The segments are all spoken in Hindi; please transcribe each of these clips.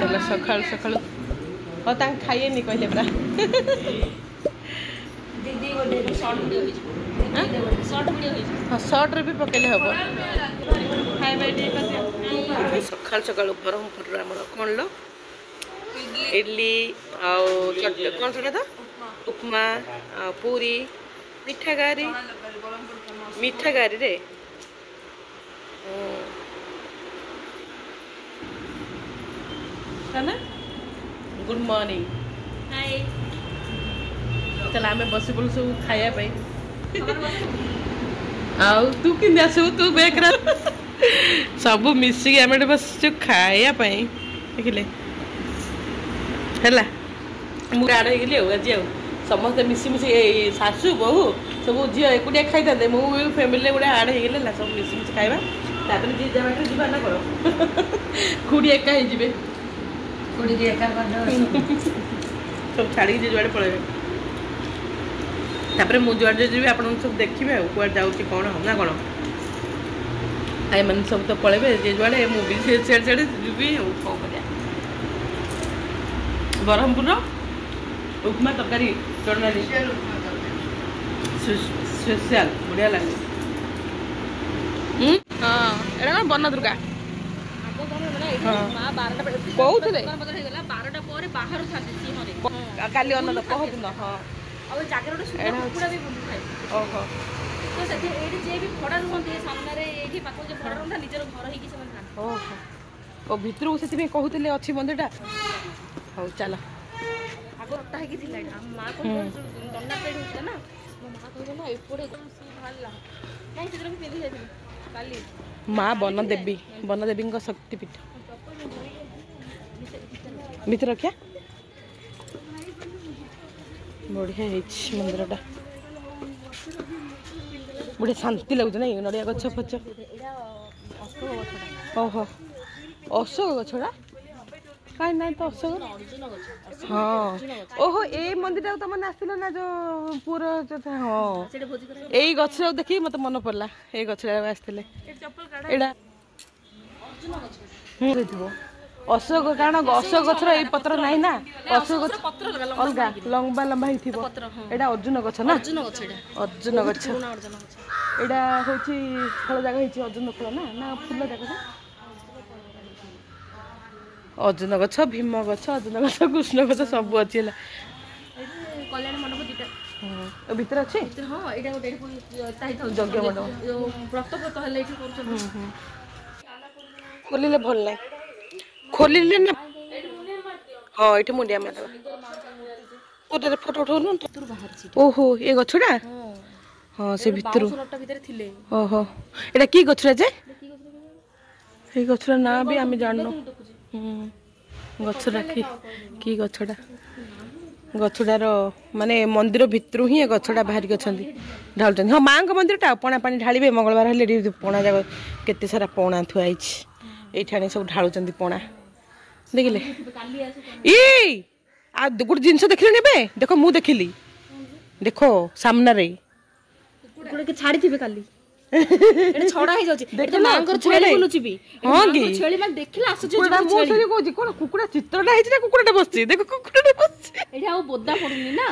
चलो सकाल सकाल हाँ तां खाइए कहले पूरा हाँ सर्ट भी पकेले हम सकाल सकाल ब्रह्मपुर कौन लो इडली कौन सा था उपमा पूरी मिठा गारी रे ना गुड मॉर्निंग हाय चल आम बस पड़ू सब खाया आउ तू कि आसबू तू बेकरा सब मिसिक आम बस खाया देखिले है मुझे आड़ हो आज समस्त मिसी मिसी शाशु बहु सब झी एकुटिया खाई था मुझे फैमिली गोटे आड़ हो सब मिसी मिसी खाଇବା तापर जी जमा जीवा ना कर खुड़ी एका ही जीवे खुड़ी एका सब छाड़ी जुआड़े पड़े तापर मु जुआड़े जी आप सब देखिए कुआड़ जाऊँगी कौन ना कौन आई मैंने सब तो पड़े जे जुआड़े मुझे सीआड़े जी कौन कर ब्रह्मपुर उपमा तरकारी चढ़ना स्पेशल बढ़िया लगे हाँ एटा कौन बन दुर्गा काली अन्न कहदिन हाँ भितर को से कहते अच्छी मंदिरटा हौ चल माँ बनदेवी शक्तिपीठ भीतर क्या बढ़िया मंदिरटा बढ़िया शांति लगुच ना नड़िया गछ फच ओहो अशोक गछड़ा कहीं ना तो अशोक हाँ ओहो ए मंदिर तो मैंने आसल ना जो पूरा हाँ यही गछ देखी मत मन पड़ा ये गछ आसते अशोक कारण अशोक गछर ये पत्र नहीं ना अशोक गछ अलग लंबा लंबा ही थी एटा अर्जुन गछ ना अर्जुन गछ एटा होची फल जागा होची अर्जुन फल ना ना फूल जागा अर्जुन गछ भीम गछ अर्जुन गछ कृष्ण गछ सब अच्छी है कल्याण मंडप दीटा भीतर अच्छे हाँ एटा गोटे यज्ञ मंडप व्रत व्रत हेले एठी करछन खोलिले भल नै खोलिले ना हाँ ये मुंडिया मारवा फोटो फोटो उठाउनु ओहो ये गछुड़ा हाँ से भितर ओहो एटा की गछुड़ा जे ये गछुड़ा ना भी आम जाननु गछुड़ा की गछुड़ा गछुड़ार माने मंदिर भितर ही गछुड़ा बाहर ढाल हाँ माँ का मंदिर टा पणा पानी ढालिबे मंगलवार हेले पणा जाक केते सारा पणा थुआ ये सब ढालुं पणा देखिले गोटे जिनस देखिले देख मु देखिली देखो सामना रे छाड़ी थे काली छड़ा ही जाउची देखो मांगर छेली बुलुची भी हां की छेली माने देखिला आसुची कोन छेली कोजी कोन कुकुडा चित्रटा हेछि ना कुकुडाटा बसछि देखो कुकुडाटा बसछि एठी आ बोदा पडुनी ना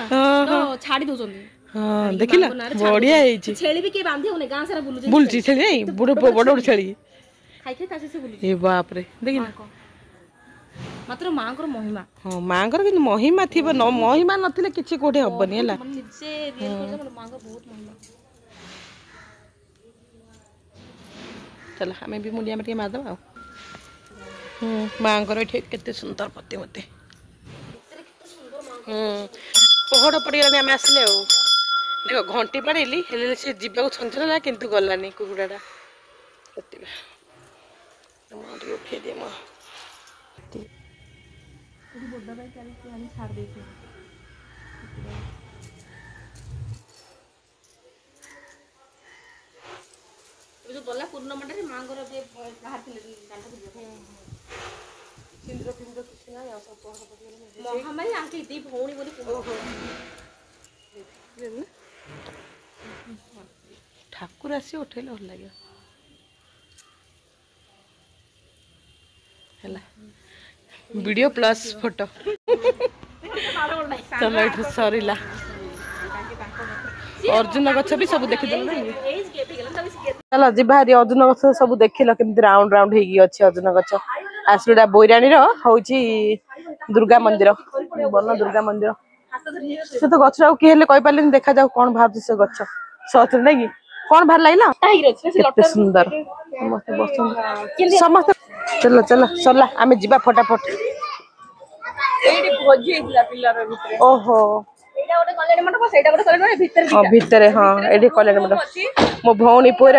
तो छाड़ी दोजोनी हां देखिला बढ़िया हेछि छेली भी के बांधी होने गां सारा बुलुची छेली नहीं बड़ बड़ छेली खाइ खाइ तासे से बुलुची ए बाप रे देखिला मात्र मांगर महिमा हां मांगर कि महिमा थिबो न महिमा नथिले किछि कोठे हबनी हला निजे रियल कर मांगर बहुत महिमा चल हमें भी मुंडिया में मारदब माँ के सुंदर प्रतिमूर्ति पहड़ पड़गला आम आसिले देख घंटी पड़ेली से जीवा छंचला किंतु गलानी कुकुड़ाटा उठे दिए जो गला पूर्णमाटा रे मांगर बे बाहर थिले दांत सिंद्र फिंद्र किछ ना सब पहर पड़गला महामारी आके दी भौणी बोली ओहो ठाकुर आसी उठेले भल लागे वीडियो प्लस फोटो चलो ये सरीला अर्जुन गछ भी सब देखी चलो जीवा हरी अर्जुन गछ सब देखिल केमती राउंड राउंड होगी अच्छी अर्जुन गछ आसुड़ा बोईराणी हूँ दुर्गा मंदिर बन दुर्गा मंदिर से तो गछ किए कही पारे देखा जाऊ कौन बाहर से गछ सच नहीं कि कौन बाहर लगे सुंदर समस्त चलो चलो सरला आम जा फटाफट ओहो भितर हाँ ये कल्याणी मंडप मो भौणी पुर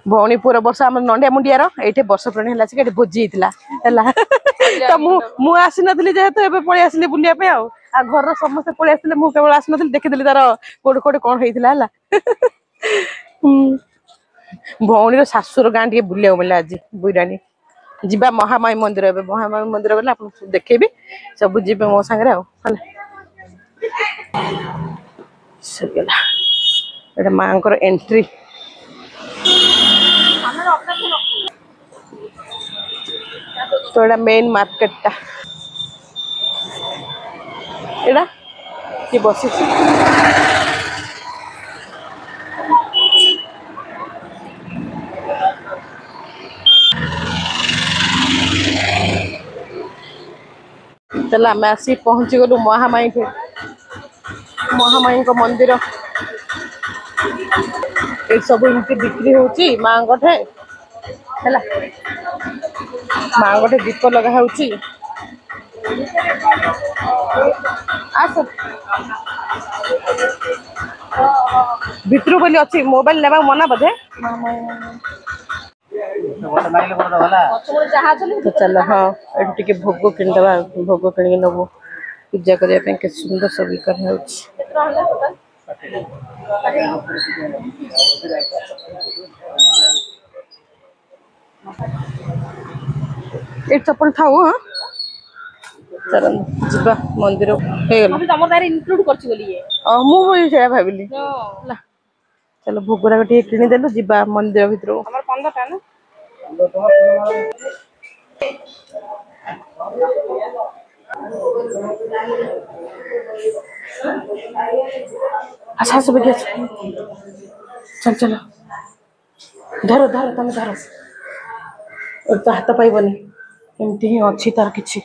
भौणी पुर वर्ष आम नंडिया मुंडियार ये वर्ष पुराणी है भोजी तो मु आसी नी जेहेतु ए पलि आसली बुलापी आ घर समस्त पलि आसते मुझे केवल आसी नी देखीदी तार कोटे कोटे कौन होता भौणी शाशुर गाँ टे बुलाव मिले आज बुईरानी जीवा महामाई मंदिर ए महामाई मंदिर गले आप देखेबी सब जी मो सागर सरीगला माँ एंट्री तो ये मेन मार्केट टा एड़ा कि बसी चल आम आसी पहुंची गलु महामाई महामाई मंदिर ये सब इमती बिक्री होची माँ गठे है माँ गठे दीप लगा होची भितर बोली अच्छी मोबाइल लेवा मना बोधे तो चल हाँ ये भोग किनदे भोग कि नबू पूजा करने के सुंदर सब चप्पल था चल जीवा मंदिर इंक्लूड मुझे भाविली चलो भोगराग टे किदेलु जीवा मंदिर भितर अच्छा सब चल चलो धर धर तुम धर और तो हाथ पाइबनी एमती ही अच्छी तार किछि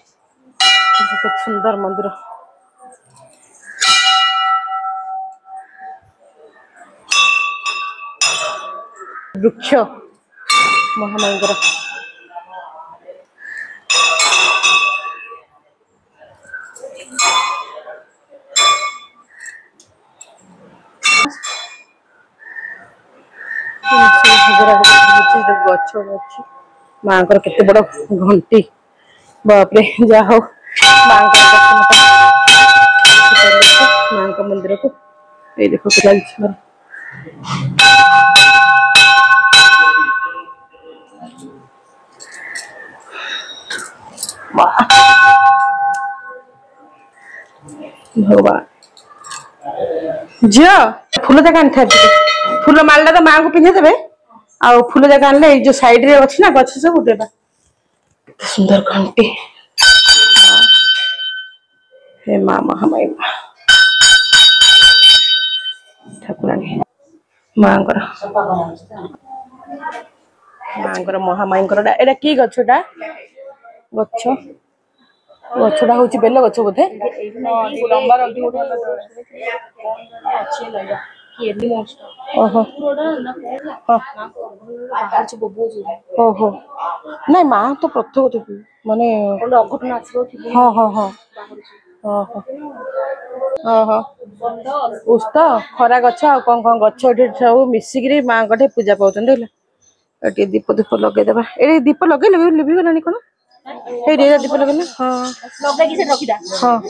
बहुत सुंदर मंदिर वृक्ष महामाईंकर गछ अच्छी माँ केते बड़ घंटी बापरे जा हो माँ माँ मंदिर को ये देखो चल भगवान झील फूल जाक आनी फूल माला तो माँ को पिंधे देवे आ फूल जाक आनले जो साइड रे अच्छी ना गछ सब देवा सुंदर घंटी हे माँ महामाई ठाकुरानी माँ महामाई एटा कि गछटा गछ गछटा हूँ बेल गछ बोधे ओहो ओहो नाई माँ तो प्रत्येक माने हाँ हाँ हाँ ओहो उस्त खरा गछ कौन कौन गछ सब मिसिक माँ कटे पूजा पाँच दीप दीप लगेदेवा ये दीप लगे लिभि गलानी कौन दीप लगे हाँ हाँ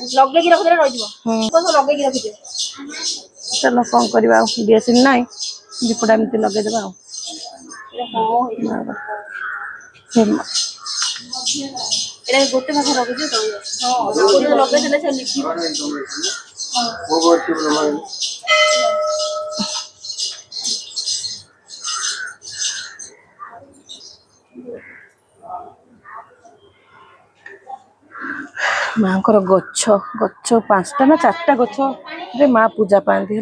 चलो कौन करवा दिएसिन ना दीपटा एमती लगेदेवा गोटे मास माँ गच्छ गच्छ 5टा ना 4टा गच्छ रे माँ पूजा पाती है।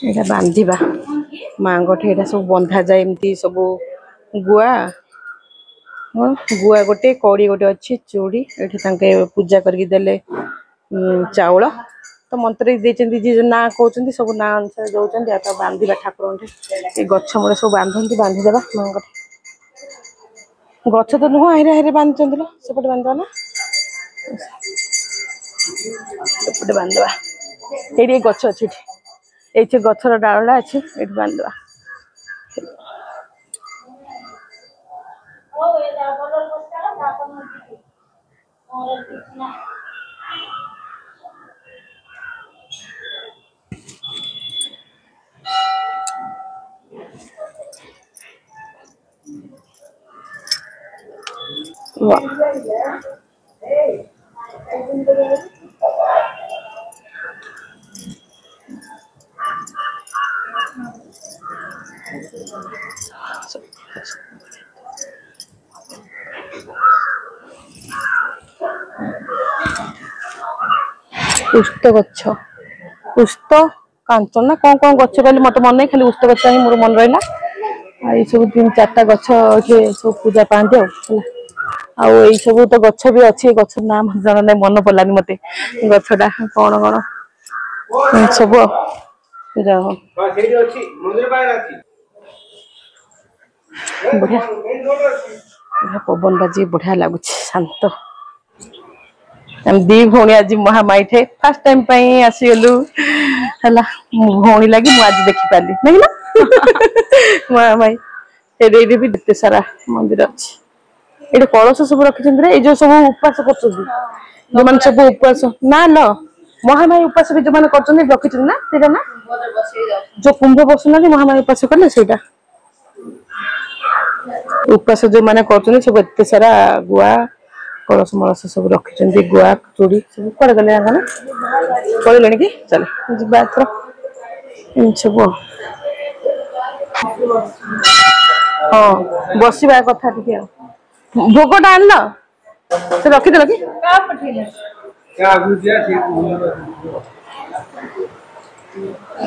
एटा बांधिबा माँ गोटे सब बंधा जाए एमती सब गुआ गुआ गोटे कौड़ी गोटे अच्छी चूड़ी ये पूजा करके देले चाउल तो मंत्र देते जी ना कहते सब ना अनुसार दौरान बांधिबा ठाकुर गछ मूल सब बांधती बांधिदेवा माँ गछ तो नुह हेरे हेरे बांधि सेपटे बांधवा ना सेपटे बांधवा ये गछ अच्छी ये गछर डालटा अच्छी ये बांधवा पुष्ट गच्छ पुष्ट कांचन ना कौन कौन गच्छ कहली मत मन नहीं खाली पुष्ट गच्छ ही मोर मन रहा ये सब 3-4टा गच्छ सब पूजा पाती आई सब तो गच्छ भी अच्छी गच्छ नाम जन नहीं मन पड़ानी मत गछटा कौन कौन सब पूजा बढ़िया पवन बाजी बढ़िया लगुच शांत हम दी भौणी आज महामाई थे फर्स्ट टाइम आसीगलु है भौणी लगी मुझे आज देखी पाली नहीं ना महामाई ये भी देखते सारा मंदिर अच्छी ये कलश सब रखी जो सब उपवास कर जो मैंने सब उपवास ना ल महामाई उपवास भी जो मैंने कर रखी ना सीटा ना जो कुंभ बसुना महामाई उपवास कले सीटा उपवास जो मैंने कर सब एत सारा गुआ कलश मलस सब रखी गुआ चूड़ी सब कड़े गले पड़े कि चल सब हाँ बसवा कथा टे भोगटा आन से रखीदेल कि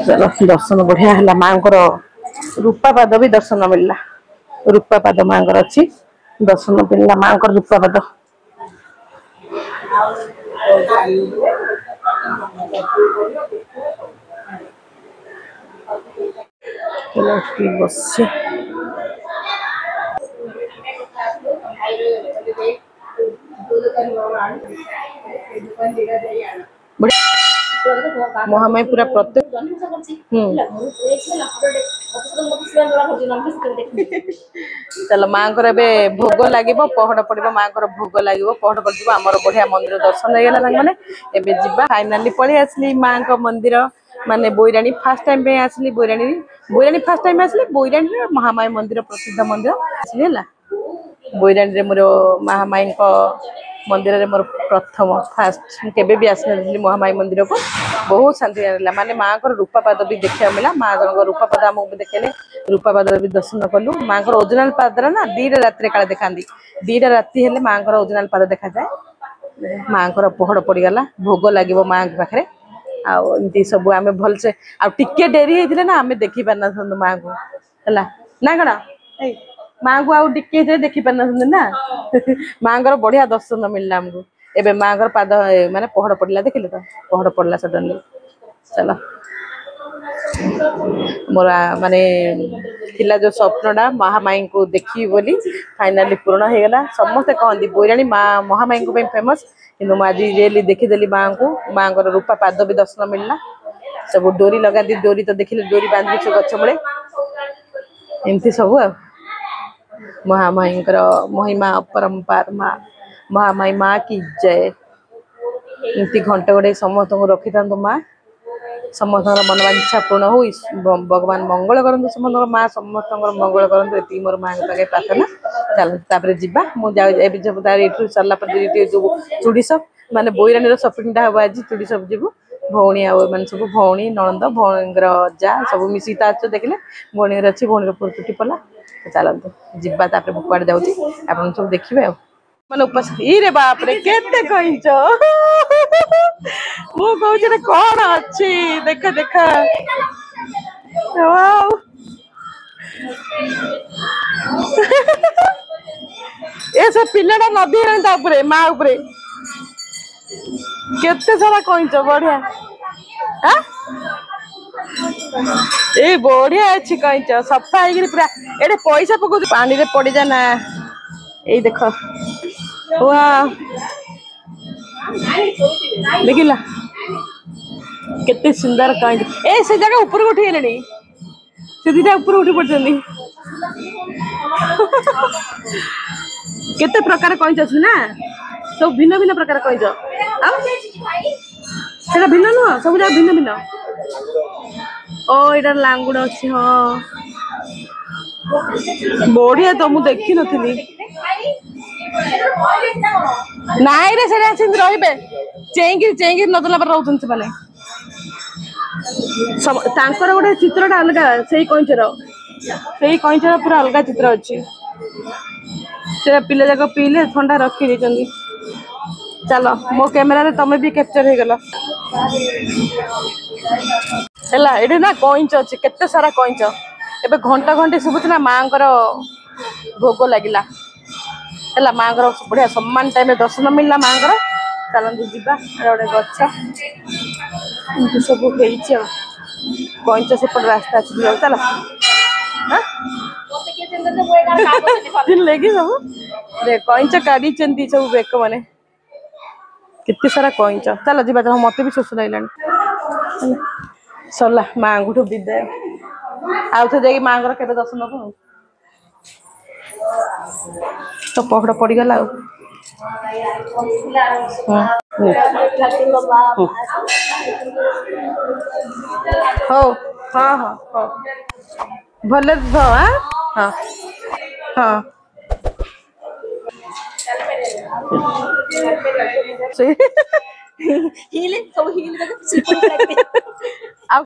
चलो दर्शन बढ़िया है माँ रूपा पाद भी दर्शन मिलला रूपा पाद माँ अच्छी दर्शन मिलला माँ रूपा पाद बस महामाई पूरा प्रत्येक चलो माँ भोग लगे पहड़ पड़ो माँ भोग लगे पहड़ पड़ आम बढ़िया मंदिर दर्शन हो गला मैंने एबे जीवा फाइनाली पड़े आसली माँ मंदिर माने बोईराणी फर्स्ट टाइम आसली बोईराणी फर्स्ट टाइम आसली बोईराणी महामाई मंदिर प्रसिद्ध मंदिर आसली बोईराणी मोर महामाई मंदिर मोर प्रथम फास्ट केबे भी आसनी महामाई मंदिर को बहुत शांति लगा माने माँ रूपापाद भी देखा मिला माँ जन रूपापाद आमको भी देखेले रूपापाद भी दर्शन कलु माँ ओरिजिनल पाद ना 2टा राति काले देखा 2टा राति हेले माँ ओरिजिनल पाद देखा जाए माँ पहड़ पड़गला भोग लगे माँ पाखे आमती सब आम भलसे आगे डेरी होते ना आम देखी पारना माँ को है ना कण माँ को आउ टिके देखी पारना ना माँ बढ़िया दर्शन मिलला आमको एबे माँ पाद माने पहड़ पड़ला देखिले तो पहड़ पड़ला सडनली चलो मोर माने थिला जो स्वप्नटा महामाई को देखी बोली फाइनाली पूर्ण हो गला समस्ते कहती बोईराणी माँ महामाई को फेमस कि आज रियली देखीदेली माँ को माँ रूपा पाद भी दर्शन मिलला सब डोरी लगा दी डोरी तो देखिले डोरी बांधी गछ मूले एमती सब महामाई महिमा अपरंपार माँ महामाई माँ की जय। एमती घंटे गोटे समस्त रखी था माँ समस्त मनोवांछा पूर्ण हो भगवान मंगल करंतु समस्त माँ समस्त मंगल करंतु ये मोर माँ पाखे प्रार्थना। चल जीवा मुझे सरला जो चूड़ी सब माने बोईरानी सपिंग हम आज चूड़ी सब जीवु भौणी आने सब भौणी नणंद भौणीर अजा सब मिसी देखिले भौणीर अच्छी भौणीर पुर चुटी पला। चलतु जीवा कड़े जाऊँगी आप सब देखिए मन उपास रे बाप रे केते कहिंच मु कहूँ कौन अच्छी देख देख ए सब पिलाटा नदी माँ उपरे केते सारा कहिंच बढ़िया ए बढ़िया अच्छी कहिंच सफा है पूरा एटे पैसा पकड़ पानी रे पड़ जा ना यही देख वाह देखिला केते सुंदर कहिंच ए से जगह ऊपर उठी गेलेनी से दीटा ऊपर उठी पड़छनी केते प्रकार कहिंच अछि ना सब भिन्न भिन्न प्रकार कहिंच आ सेटा भिन्न न सब जा भिन्न भिन्न ओ इधर लांगुड़ अच्छी हाँ बढ़िया तो मुझे देखी नथी नाई रे से रही चेंगी नदला पर रोचन से माने तांकर गोटे चित्रटा अलग से कईचर पूरा अलग चित्र अच्छी से पिले जाक पीले ठंडा रखी देछंदी। चलो मो कैमेरा रे तमे भी कैप्चर हो गला हैला एठी ना कईच अच्छी केते सारा कईच एबे घंटा घंटी सुबुच ना मांकर भोग लगिला हैला मांकर बढ़िया सम्मान टाइम दर्शन मिलला मांकर। चलतु जीवा गोटे गछ एमती सब कईच सेपट रास्ता अच्छी चल लगी सब कईच काढ़ी सब बेक मैंने केते सारा कईच। चल जीवा चल मत भी शोष लगे सरला माँ को विदाय आउ थे जाकि माँ के दर्शन को तो पहड़ पड़गला हो हाँ हाँ हाँ भले हाँ हाँ हाँ हील सब हील